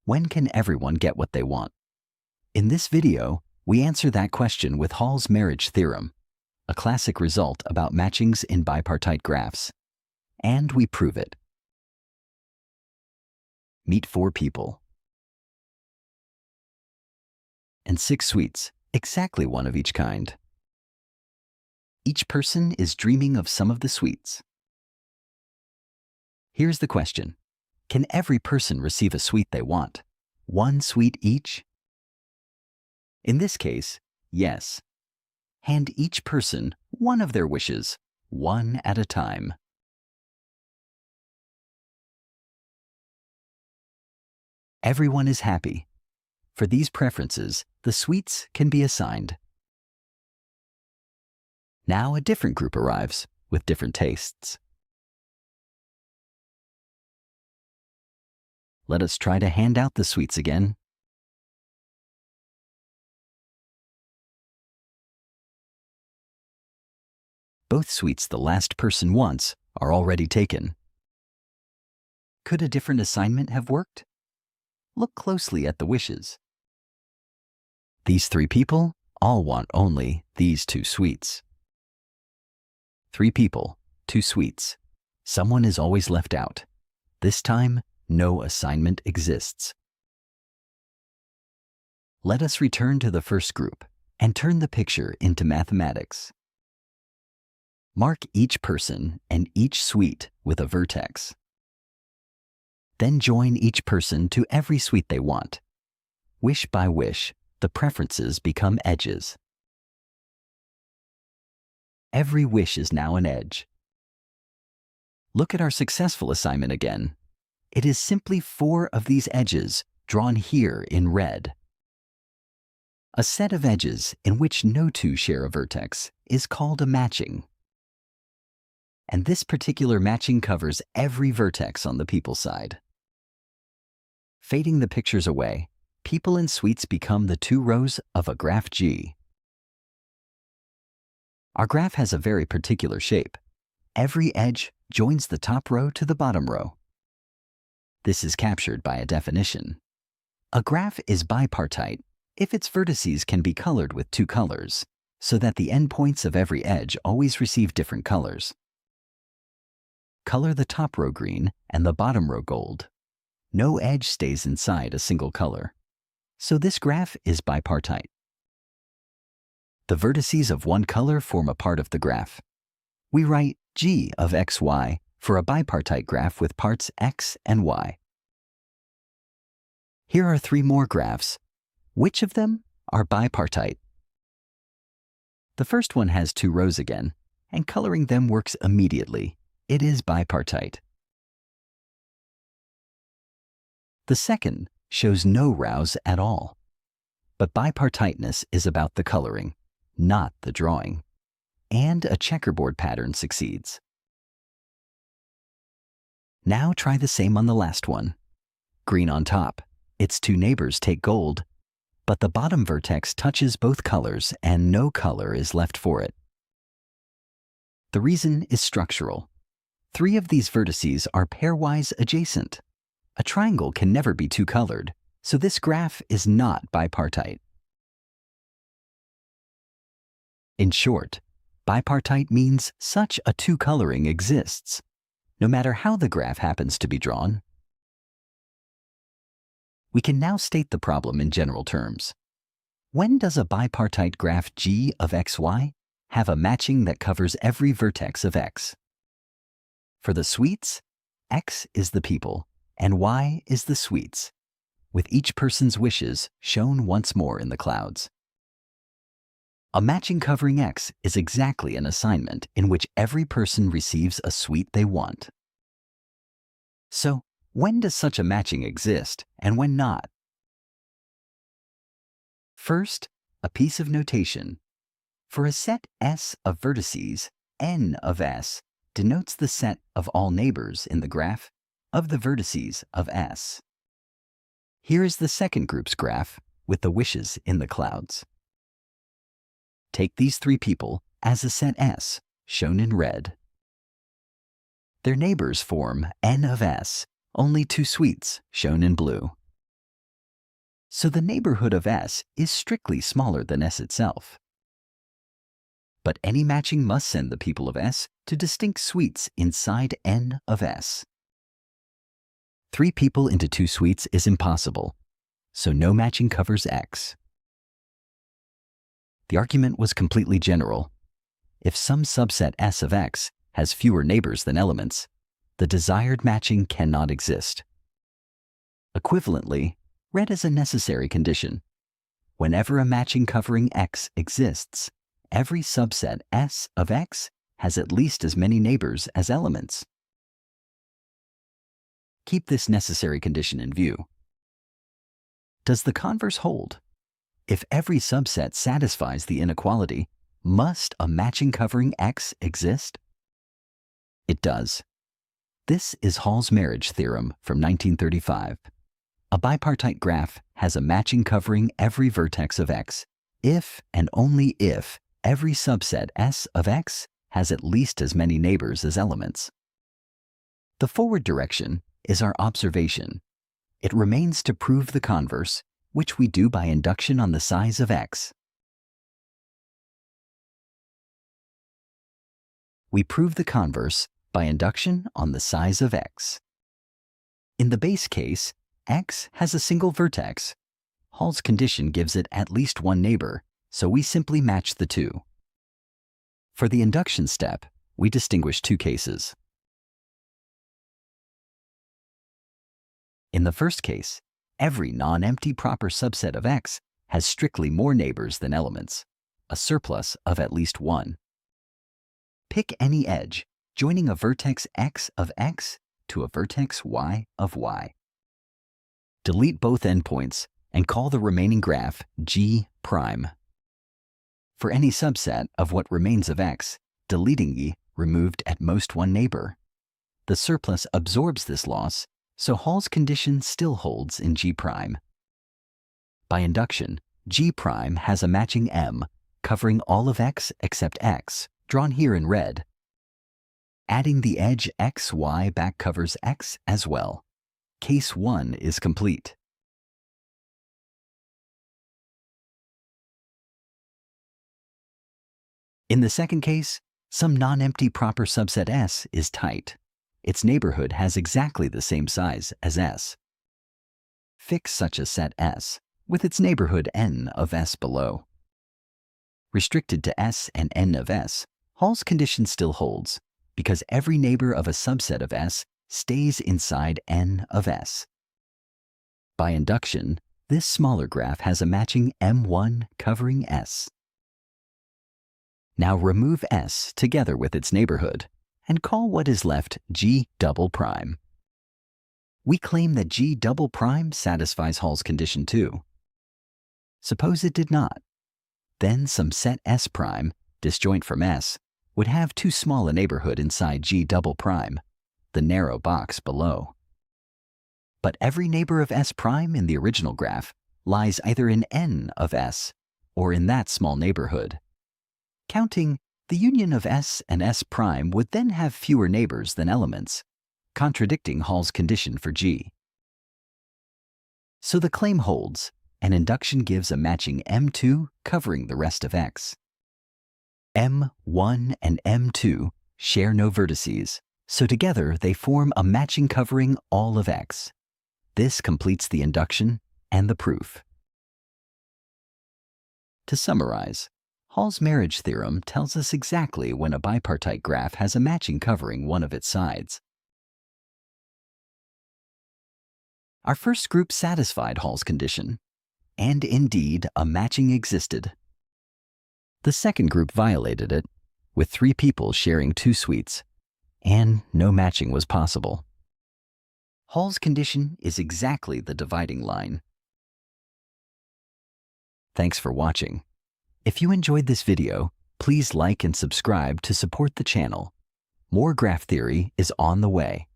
When can everyone get what they want? In this video, we answer that question with Hall's marriage theorem, a classic result about matchings in bipartite graphs. And we prove it. Meet 4 people and 6 sweets, exactly one of each kind. Each person is dreaming of some of the sweets. Here's the question. Can every person receive a sweet they want? 1 sweet each? In this case, yes. Hand each person one of their wishes, one at a time. Everyone is happy. For these preferences, the sweets can be assigned. Now a different group arrives with different tastes. Let us try to hand out the sweets again. Both sweets the last person wants are already taken. Could a different assignment have worked? Look closely at the wishes. These 3 people all want only these 2 sweets. 3 people, 2 sweets. Someone is always left out. This time, no assignment exists. Let us return to the first group and turn the picture into mathematics. Mark each person and each sweet with a vertex. Then join each person to every sweet they want. Wish by wish, the preferences become edges. Every wish is now an edge. Look at our successful assignment again. It is simply 4 of these edges drawn here in red. A set of edges in which no 2 share a vertex is called a matching. And this particular matching covers every vertex on the people side. Fading the pictures away, people and sweets become the 2 rows of a graph G. Our graph has a very particular shape. Every edge joins the top row to the bottom row. This is captured by a definition. A graph is bipartite if its vertices can be colored with 2 colors, so that the endpoints of every edge always receive different colors. Color the top row green and the bottom row gold. No edge stays inside a single color. So this graph is bipartite. The vertices of one color form a part of the graph. We write G of xy for a bipartite graph with parts x and y. Here are 3 more graphs. Which of them are bipartite? The first one has 2 rows again, and coloring them works immediately. It is bipartite. The second shows no rows at all. But bipartiteness is about the coloring, not the drawing. And a checkerboard pattern succeeds. Now try the same on the last one. Green on top. Its 2 neighbors take gold, but the bottom vertex touches both colors and no color is left for it. The reason is structural. 3 of these vertices are pairwise adjacent. A triangle can never be 2-colored, so this graph is not bipartite. In short, bipartite means such a 2-coloring exists, no matter how the graph happens to be drawn. We can now state the problem in general terms. When does a bipartite graph G of xy have a matching that covers every vertex of x? For the sweets, x is the people, and y is the sweets, with each person's wishes shown once more in the clouds. A matching covering x is exactly an assignment in which every person receives a sweet they want. So, when does such a matching exist, and when not? First, a piece of notation. For a set S of vertices, n of S denotes the set of all neighbors in the graph of the vertices of S. Here is the second group's graph with the wishes in the clouds. Take these 3 people as a set S, shown in red. Their neighbors form n of S, only 2 sweets, shown in blue. so the neighborhood of S is strictly smaller than S itself. But any matching must send the people of S to distinct suites inside N of S. 3 people into 2 suites is impossible, so no matching covers X. The argument was completely general. If some subset S of X has fewer neighbors than elements, the desired matching cannot exist. Equivalently, read as a necessary condition. Whenever a matching covering X exists, every subset S of X has at least as many neighbors as elements. Keep this necessary condition in view. Does the converse hold? If every subset satisfies the inequality, must a matching covering X exist? It does. This is Hall's marriage theorem from 1935. A bipartite graph has a matching covering every vertex of X if and only if every subset S of X has at least as many neighbors as elements. The forward direction is our observation. It remains to prove the converse, which we do by induction on the size of X. We prove the converse by induction on the size of X. In the base case, X has a single vertex. Hall's condition gives it at least one neighbor, so we simply match the two. For the induction step, we distinguish 2 cases. In the first case, every non-empty proper subset of X has strictly more neighbors than elements, a surplus of at least 1. Pick any edge, joining a vertex X of X to a vertex Y of Y. Delete both endpoints and call the remaining graph G prime. For any subset of what remains of X, deleting E removed at most 1 neighbor. The surplus absorbs this loss, so Hall's condition still holds in G prime. By induction, G prime has a matching M covering all of X except X, drawn here in red. Adding the edge XY back covers X as well. Case 1 is complete. In the second case, some non-empty proper subset S is tight. Its neighborhood has exactly the same size as S. Fix such a set S, with its neighborhood N of S below. Restricted to S and N of S, Hall's condition still holds, because every neighbor of a subset of S stays inside N of S. By induction, this smaller graph has a matching M1 covering S. Now remove S together with its neighborhood, and call what is left G double prime. We claim that G double prime satisfies Hall's condition too. Suppose it did not. Then some set S prime, disjoint from S, would have too small a neighborhood inside G double prime, the narrow box below. But every neighbor of S prime in the original graph lies either in N of S or in that small neighborhood. Counting, the union of S and S prime would then have fewer neighbors than elements, contradicting Hall's condition for G. So the claim holds, and induction gives a matching M2 covering the rest of X. M1 and M2 share no vertices, so together they form a matching covering all of X. This completes the induction and the proof. To summarize, Hall's marriage theorem tells us exactly when a bipartite graph has a matching covering one of its sides. Our first group satisfied Hall's condition, and indeed a matching existed. The second group violated it, with 3 people sharing 2 suites, and no matching was possible. Hall's condition is exactly the dividing line. Thanks for watching. If you enjoyed this video, please like and subscribe to support the channel. More graph theory is on the way.